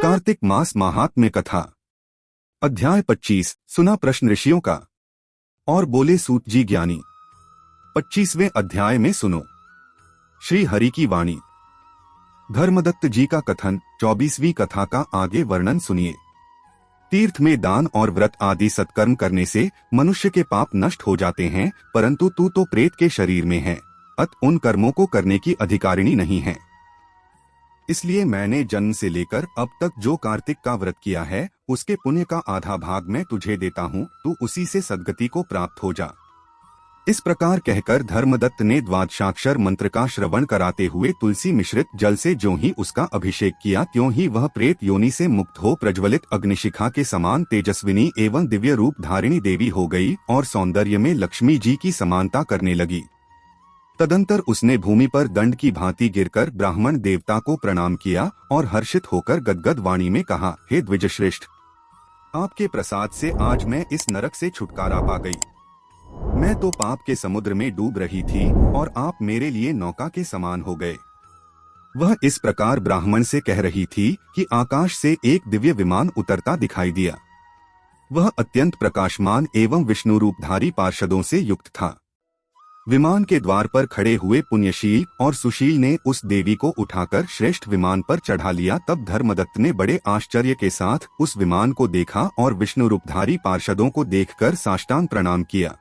कार्तिक मास महात्म्य कथा। अध्याय 25। सुना प्रश्न ऋषियों का और बोले सूत जी ज्ञानी। 25वें अध्याय में सुनो श्री हरि की वाणी। धर्मदत्त जी का कथन। 24वीं कथा का आगे वर्णन सुनिए। तीर्थ में दान और व्रत आदि सत्कर्म करने से मनुष्य के पाप नष्ट हो जाते हैं, परंतु तू तो प्रेत के शरीर में है, अत उन कर्मों को करने की अधिकारिणी नहीं है। इसलिए मैंने जन्म से लेकर अब तक जो कार्तिक का व्रत किया है, उसके पुण्य का आधा भाग मैं तुझे देता हूँ, तू उसी से सद्गति को प्राप्त हो जा। इस प्रकार कहकर धर्मदत्त ने द्वादशाक्षर मंत्र का श्रवण कराते हुए तुलसी मिश्रित जल से ज्यों ही उसका अभिषेक किया, त्यों ही वह प्रेत योनि से मुक्त हो प्रज्वलित अग्निशिखा के समान तेजस्विनी एवं दिव्य रूप धारिणी देवी हो गई और सौंदर्य में लक्ष्मी जी की समानता करने लगी। तदंतर उसने भूमि पर दंड की भांति गिरकर ब्राह्मण देवता को प्रणाम किया और हर्षित होकर गदगद वाणी में कहा, हे द्विजश्रेष्ठ, आपके प्रसाद से आज मैं इस नरक से छुटकारा पा गई। मैं तो पाप के समुद्र में डूब रही थी और आप मेरे लिए नौका के समान हो गए। वह इस प्रकार ब्राह्मण से कह रही थी कि आकाश से एक दिव्य विमान उतरता दिखाई दिया। वह अत्यंत प्रकाशमान एवं विष्णु रूपधारी पार्षदों से युक्त था। विमान के द्वार पर खड़े हुए पुण्यशील और सुशील ने उस देवी को उठाकर श्रेष्ठ विमान पर चढ़ा लिया। तब धर्मदत्त ने बड़े आश्चर्य के साथ उस विमान को देखा और विष्णु रूपधारी पार्षदों को देखकर साष्टांग प्रणाम किया।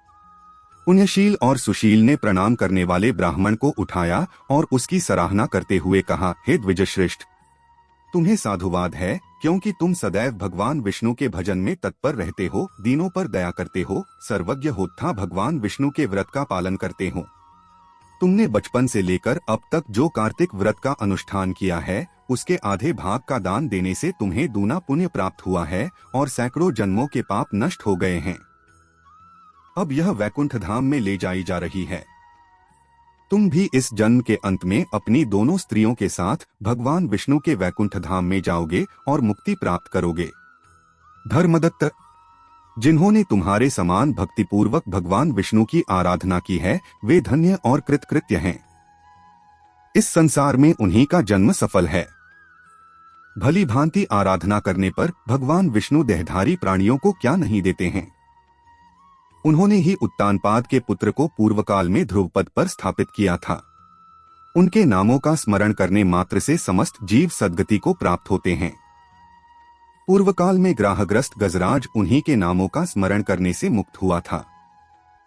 पुण्यशील और सुशील ने प्रणाम करने वाले ब्राह्मण को उठाया और उसकी सराहना करते हुए कहा, हे द्विजश्रेष्ठ, तुम्हें साधुवाद है, क्योंकि तुम सदैव भगवान विष्णु के भजन में तत्पर रहते हो, दीनों पर दया करते हो, सर्वज्ञ होता भगवान विष्णु के व्रत का पालन करते हो। तुमने बचपन से लेकर अब तक जो कार्तिक व्रत का अनुष्ठान किया है, उसके आधे भाग का दान देने से तुम्हें दूना पुण्य प्राप्त हुआ है और सैकड़ों जन्मों के पाप नष्ट हो गए हैं। अब यह वैकुंठ धाम में ले जाई जा रही है। तुम भी इस जन्म के अंत में अपनी दोनों स्त्रियों के साथ भगवान विष्णु के वैकुंठ धाम में जाओगे और मुक्ति प्राप्त करोगे। धर्मदत्त, जिन्होंने तुम्हारे समान भक्तिपूर्वक भगवान विष्णु की आराधना की है, वे धन्य और कृतकृत्य हैं। इस संसार में उन्हीं का जन्म सफल है। भली भांति आराधना करने पर भगवान विष्णु देहधारी प्राणियों को क्या नहीं देते हैं। उन्होंने ही उत्तानपाद के पुत्र को पूर्व काल में ध्रुवपद पर स्थापित किया था। उनके नामों का स्मरण करने मात्र से समस्त जीव सद्गति को प्राप्त होते हैं। पूर्व काल में ग्राहग्रस्त गजराज उन्हीं के नामों का स्मरण करने से मुक्त हुआ था।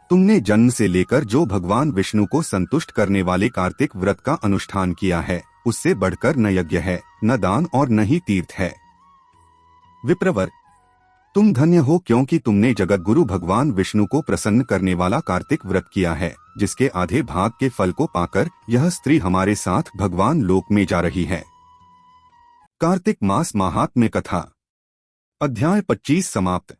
तुमने जन्म से लेकर जो भगवान विष्णु को संतुष्ट करने वाले कार्तिक व्रत का अनुष्ठान किया है, उससे बढ़कर न यज्ञ है, न दान और न ही तीर्थ है। विप्रवर, तुम धन्य हो, क्योंकि तुमने जगतगुरु भगवान विष्णु को प्रसन्न करने वाला कार्तिक व्रत किया है, जिसके आधे भाग के फल को पाकर यह स्त्री हमारे साथ भगवान लोक में जा रही है। कार्तिक मास महात्म्य कथा। अध्याय 25 समाप्त।